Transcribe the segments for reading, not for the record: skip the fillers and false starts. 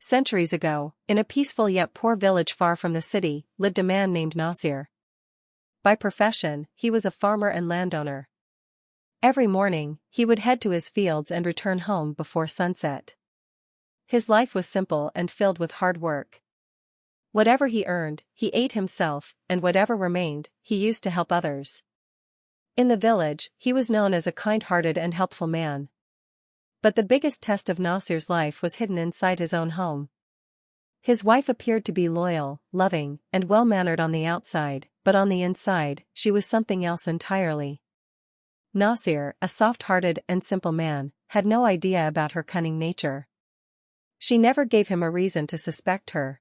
Centuries ago, in a peaceful yet poor village far from the city, lived a man named Nasir. By profession, he was a farmer and landowner. Every morning, he would head to his fields and return home before sunset. His life was simple and filled with hard work. Whatever he earned, he ate himself, and whatever remained, he used to help others. In the village, he was known as a kind-hearted and helpful man. But the biggest test of Nasir's life was hidden inside his own home. His wife appeared to be loyal, loving, and well-mannered on the outside, but on the inside, she was something else entirely. Nasir, a soft-hearted and simple man, had no idea about her cunning nature. She never gave him a reason to suspect her.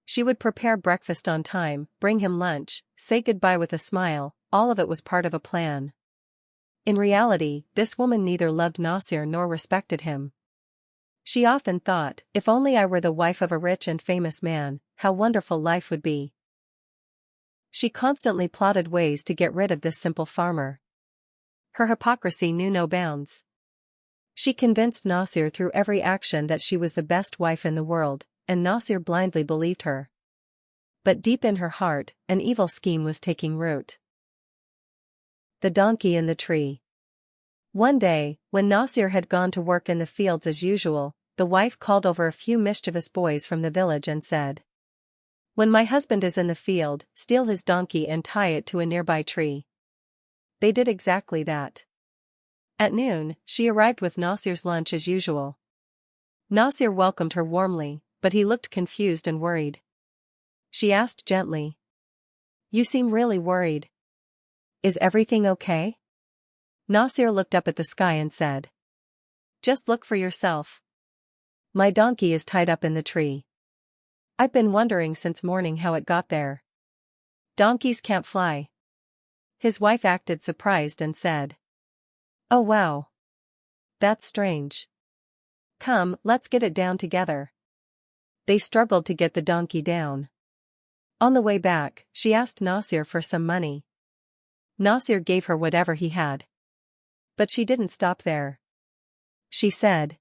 She would prepare breakfast on time, bring him lunch, say goodbye with a smile, all of it was part of a plan. In reality, this woman neither loved Nasir nor respected him. She often thought, if only I were the wife of a rich and famous man, how wonderful life would be. She constantly plotted ways to get rid of this simple farmer. Her hypocrisy knew no bounds. She convinced Nasir through every action that she was the best wife in the world, and Nasir blindly believed her. But deep in her heart, an evil scheme was taking root. The donkey in the tree. One day, when Nasir had gone to work in the fields as usual, the wife called over a few mischievous boys from the village and said, "When my husband is in the field, steal his donkey and tie it to a nearby tree." They did exactly that. At noon, she arrived with Nasir's lunch as usual. Nasir welcomed her warmly, but he looked confused and worried. She asked gently, "You seem really worried. Is everything okay?" Nasir looked up at the sky and said, "Just look for yourself. My donkey is tied up in the tree. I've been wondering since morning how it got there. Donkeys can't fly." His wife acted surprised and said, "Oh wow. That's strange. Come, let's get it down together." They struggled to get the donkey down. On the way back, she asked Nasir for some money. Nasir gave her whatever he had. But she didn't stop there. She said,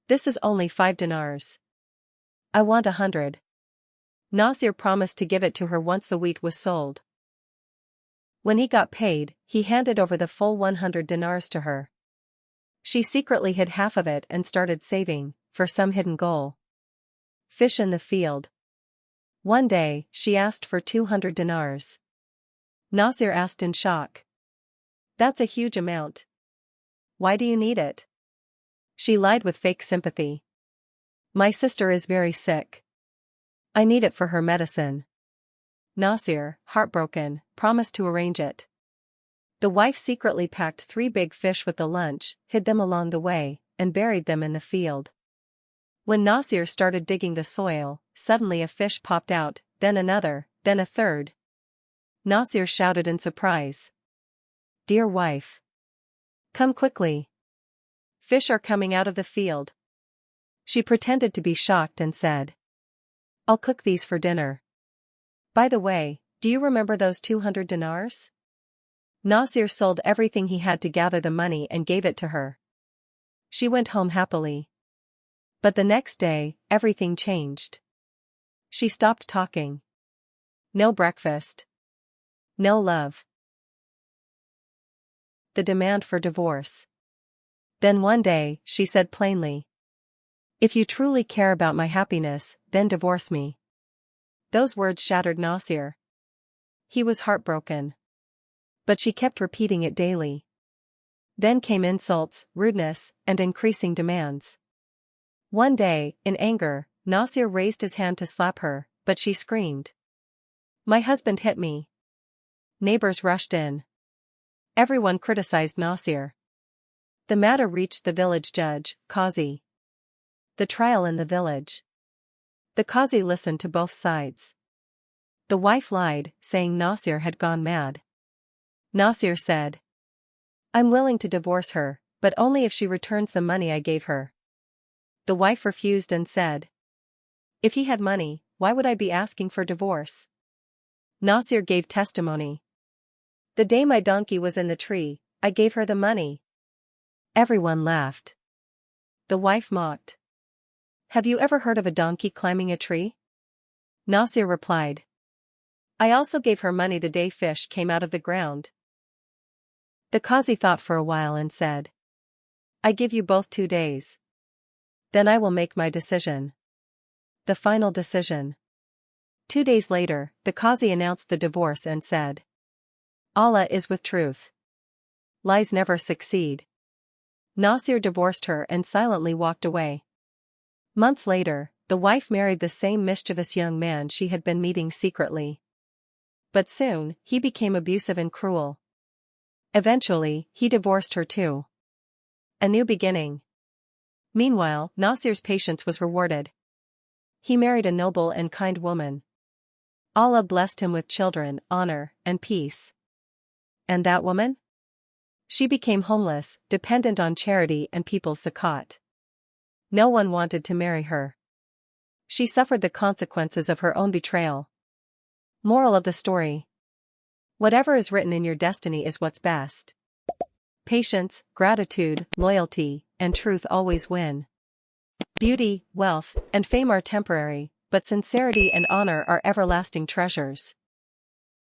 "This is only 5 dinars. I want 100. Nasir promised to give it to her once the wheat was sold. When he got paid, he handed over the full 100 dinars to her. She secretly hid half of it and started saving, for some hidden goal. Fish in the field. One day, she asked for 200 dinars. Nasir asked in shock, "That's a huge amount. Why do you need it?" She lied with fake sympathy. "My sister is very sick. I need it for her medicine." Nasir, heartbroken, promised to arrange it. The wife secretly packed 3 big fish with the lunch, hid them along the way, and buried them in the field. When Nasir started digging the soil, suddenly a fish popped out, then another, then a third. Nasir shouted in surprise, "Dear wife! Come quickly! Fish are coming out of the field." She pretended to be shocked and said, "I'll cook these for dinner. By the way, do you remember those 200 dinars? Nasir sold everything he had to gather the money and gave it to her. She went home happily. But the next day, everything changed. She stopped talking. No breakfast. No love. The demand for divorce. Then one day, she said plainly, "If you truly care about my happiness, then divorce me." Those words shattered Nasir. He was heartbroken. But she kept repeating it daily. Then came insults, rudeness, and increasing demands. One day, in anger, Nasir raised his hand to slap her, but she screamed, "My husband hit me." Neighbors rushed in. Everyone criticized Nasir. The matter reached the village judge, Qazi. The trial in the village. The Qazi listened to both sides. The wife lied, saying Nasir had gone mad. Nasir said, "I'm willing to divorce her, but only if she returns the money I gave her." The wife refused and said, "If he had money, why would I be asking for divorce?" Nasir gave testimony. "The day my donkey was in the tree, I gave her the money." Everyone laughed. The wife mocked. Have you ever heard of a donkey climbing a tree? Nasir replied. I also gave her money the day fish came out of the ground. The Qazi thought for a while and said, I give you both 2 days. Then I will make my decision. The final decision. 2 days later, the Qazi announced the divorce and said, Allah is with truth. Lies never succeed. Nasir divorced her and silently walked away. Months later, the wife married the same mischievous young man she had been meeting secretly. But soon, he became abusive and cruel. Eventually, he divorced her too. A new beginning. Meanwhile, Nasir's patience was rewarded. He married a noble and kind woman. Allah blessed him with children, honor, and peace. And that woman? She became homeless, dependent on charity and people's zakat. No one wanted to marry her. She suffered the consequences of her own betrayal. Moral of the story. Whatever is written in your destiny is what's best. Patience, gratitude, loyalty, and truth always win. Beauty, wealth, and fame are temporary, but sincerity and honor are everlasting treasures.